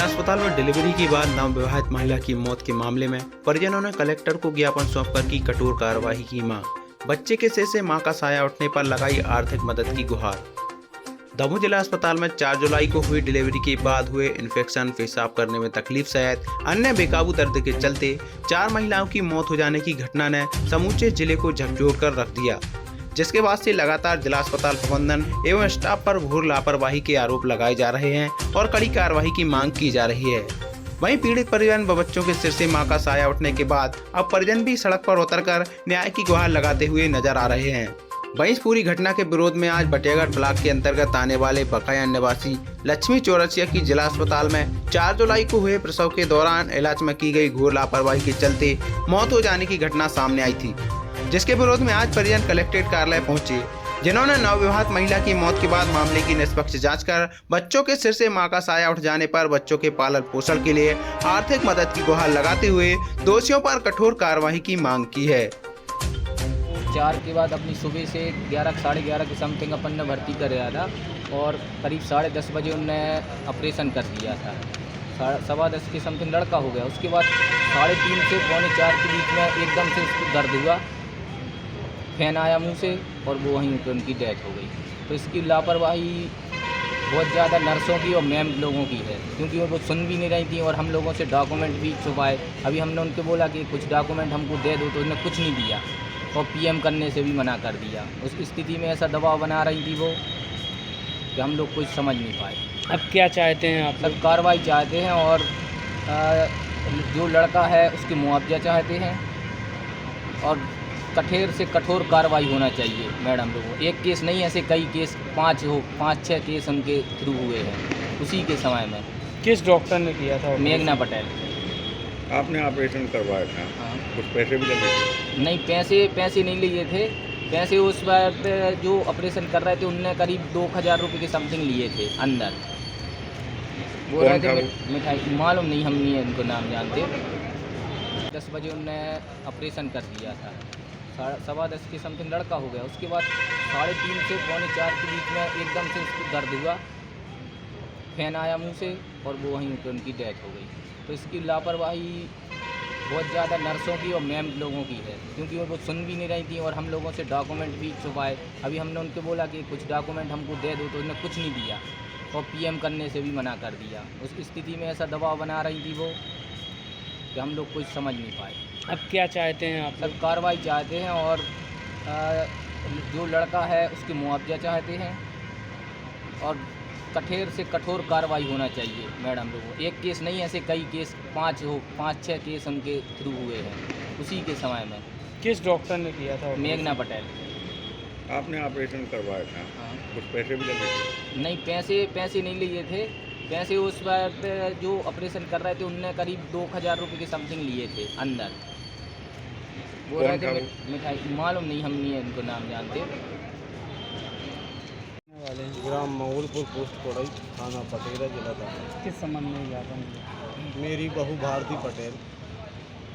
अस्पताल में डिलीवरी के बाद नवविवाहित महिला की मौत के मामले में परिजनों ने कलेक्टर को ज्ञापन सौंपकर की कठोर कार्रवाई की मांग। बच्चे के सिर से मां का साया उठने पर लगाई आर्थिक मदद की गुहार। दमोह जिला अस्पताल में 4 जुलाई को हुई डिलीवरी के बाद हुए इन्फेक्शन, पेशाब करने में तकलीफ सहित अन्य बेकाबू दर्द के चलते 4 महिलाओं की मौत हो जाने की घटना ने समूचे जिले को झकझोर कर रख दिया, जिसके बाद से लगातार जिला अस्पताल प्रबंधन एवं स्टाफ पर घोर लापरवाही के आरोप लगाए जा रहे हैं और कड़ी कार्रवाई की मांग की जा रही है। वहीं पीड़ित परिजन व बच्चों के सिर से मां का साया उठने के बाद अब परिजन भी सड़क पर उतरकर न्याय की गुहार लगाते हुए नजर आ रहे हैं। वहीं इस पूरी घटना के विरोध में आज बटियागढ़ ब्लॉक के अंतर्गत आने वाले बकाया निवासी लक्ष्मी चौरसिया की जिला अस्पताल में 4 जुलाई को हुए प्रसव के दौरान इलाज में की गई घोर लापरवाही के चलते मौत हो जाने की घटना सामने आई थी, जिसके विरोध में आज परिजन कलेक्ट्रेट कार्यालय पहुंचे, जिन्होंने नवविवाहित महिला की मौत के बाद मामले की निष्पक्ष जांच कर बच्चों के सिर से मां का साया उठ जाने पर बच्चों के पालन पोषण के लिए आर्थिक मदद की गुहार लगाते हुए दोषियों पर कठोर कार्रवाई की मांग की है। 4 के बाद अपनी सुबह से 11 साढ़े 11 के समथिंग अपन ने भर्ती कर रहा था और करीब 10:30 बजे उनने ऑपरेशन कर दिया था। 10:15 के समथिंग लड़का हो गया। उसके बाद 3:30 से 3:45 के बीच में एकदम से उसको दर्द हुआ, फैन आया मुंह से और वो वहीं पर उनकी डेथ हो गई। तो इसकी लापरवाही बहुत ज़्यादा नर्सों की और मैम लोगों की है, क्योंकि वो सुन भी नहीं रही थी और हम लोगों से डॉक्यूमेंट भी छुपाए। अभी हमने उनको बोला कि कुछ डॉक्यूमेंट हमको दे दो, तो उन्होंने कुछ नहीं दिया और पीएम करने से भी मना कर दिया। उस स्थिति में ऐसा दबाव बना रही थी वो कि हम लोग कुछ समझ नहीं पाए। अब क्या चाहते हैं आप? सब कार्रवाई चाहते हैं और जो लड़का है उसके मुआवजा चाहते हैं और कठोर से कठोर कार्रवाई होना चाहिए मैडम लोगों। एक केस नहीं, ऐसे कई केस 5-6 केस उनके थ्रू हुए हैं उसी के समय में। किस डॉक्टर ने किया था? मेघना पटेल। आपने ऑपरेशन करवाया था? हाँ। कुछ पैसे भी लगे थे? नहीं, पैसे नहीं लिए थे। पैसे उस वक्त जो ऑपरेशन कर रहे थे उनने करीब 2,000 रुपये के समथिंग लिए थे अंदर। वो रहे थे मिठाई, मालूम नहीं, हम नहीं इनको नाम जानते। 10 बजे उनने ऑपरेशन कर दिया था। 10:15 के समथिंग लड़का हो गया। उसके बाद 3:30 से 3:45 के बीच में एकदम से उसको दर्द हुआ, फैन आया मुंह से और वो वहीं पर उनकी डेथ हो गई। तो इसकी लापरवाही बहुत ज़्यादा नर्सों की और मैम लोगों की है, क्योंकि वो सुन भी नहीं रही थी और हम लोगों से डॉक्यूमेंट भी छुपाए। अभी हमने उनको बोला कि कुछ डॉक्यूमेंट हमको दे दो, तो उन्होंने कुछ नहीं दिया और पीएम करने से भी मना कर दिया। उस स्थिति में ऐसा दबाव बना रही थी वो कि हम लोग कुछ समझ नहीं पाए। अब क्या चाहते हैं आप? सब कार्रवाई चाहते हैं और जो लड़का है उसके मुआवजा चाहते हैं और कठोर से कठोर कार्रवाई होना चाहिए मैडम लोगों। एक केस नहीं, ऐसे कई केस 5-6 केस उनके थ्रू हुए हैं उसी के समय में। किस डॉक्टर ने किया था? मेघना पटेल। आपने ऑपरेशन करवाया था? हाँ। कुछ पैसे भी लगे थे? नहीं, पैसे नहीं लिए थे। पैसे उस वक्त जो ऑपरेशन कर रहे थे उनने करीब 2,000 रुपये के समथिंग लिए थे अंदर। वो रहे थे मिठाई, मालूम नहीं, हम नहीं इनको नाम जानते। ग्राम मंगोलपुर, पोस्ट कोड़ई, थाना पटेरा, जिला दमोह। किस संबंध में ज्ञापन? मेरी बहू भारती पटेल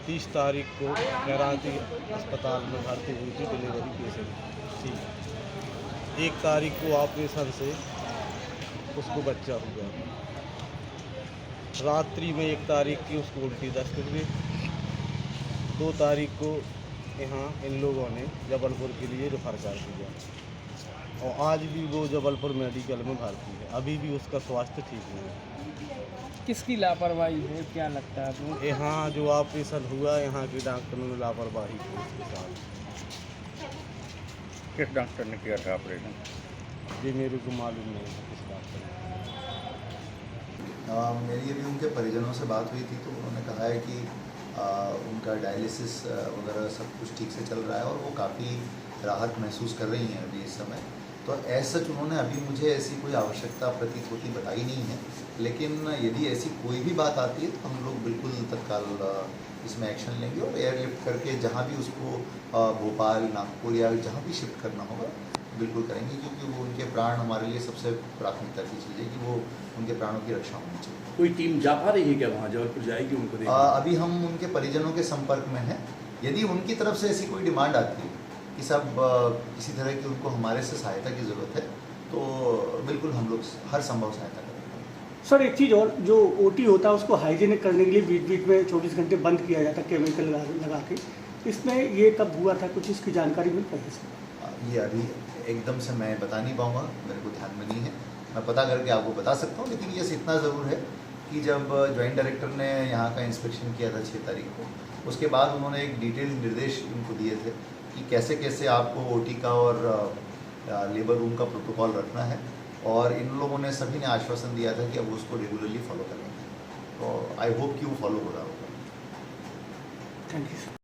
30 तारीख को कराची अस्पताल में भर्ती हुई थी, डिलीवरी पेशेंट थी। 1 तारीख को ऑपरेशन से उसको बच्चा हुआ। रात्रि में 1 तारीख की उसको उल्टी दस्त हुई। 2 तारीख को यहाँ इन लोगों ने जबलपुर के लिए रेफर कर दिया और आज भी वो जबलपुर मेडिकल में भर्ती है। अभी भी उसका स्वास्थ्य ठीक नहीं है। किसकी लापरवाही है, क्या लगता है आपको? यहाँ जो ऑपरेशन हुआ, यहाँ के डॉक्टरों ने लापरवाही की उसके साथ। किस डॉक्टर ने किया था ऑपरेशन? ये मेरे को मालूम नहीं है किस डॉक्टर ने। मेरी अभी उनके परिजनों से बात हुई थी, तो उन्होंने कहा है कि उनका डायलिसिस वगैरह सब कुछ ठीक से चल रहा है और वो काफ़ी राहत महसूस कर रही हैं अभी इस समय। तो एज सच उन्होंने अभी मुझे ऐसी कोई आवश्यकता प्रतीत होती बताई नहीं है, लेकिन यदि ऐसी कोई भी बात आती है तो हम लोग बिल्कुल तत्काल इसमें एक्शन लेंगे और एयरलिफ्ट करके जहाँ भी उसको भोपाल, नागपुर या जहाँ भी शिफ्ट करना होगा बिल्कुल करेंगे, क्योंकि वो उनके प्राण हमारे लिए सबसे प्राथमिकता की चीज़ है कि वो उनके प्राणों की रक्षा होनी चाहिए। कोई टीम जा पा रही है क्या वहाँ? जबलपुर जाएगी उनको देखने? अभी हम उनके परिजनों के संपर्क में हैं। यदि उनकी तरफ से ऐसी कोई डिमांड आती है कि सब किसी तरह की उनको हमारे से सहायता की ज़रूरत है, तो बिल्कुल हम लोग हर संभव सहायता करेंगे। सर एक चीज़ और, जो ओटी होता है उसको हाइजीनिक करने के लिए बीच बीच में 24 घंटे बंद किया जाता है केमिकल लगा के, इसमें ये कब हुआ था, कुछ इसकी जानकारी मिल पाई सर? ये अभी एकदम से मैं बता नहीं पाऊँगा, मेरे को ध्यान में नहीं है, मैं पता करके आपको बता सकता हूँ। लेकिन ये इतना ज़रूर है कि जब जॉइंट डायरेक्टर ने यहाँ का इंस्पेक्शन किया था 6 तारीख को, उसके बाद उन्होंने एक डिटेल निर्देश उनको दिए थे कि कैसे कैसे आपको ओटी का और लेबर रूम का प्रोटोकॉल रखना है, और इन लोगों ने सभी ने आश्वासन दिया था कि अब उसको रेगुलरली फॉलो करेंगे। तो आई होप कि वो फॉलो हो रहा होगा। Thank you sir.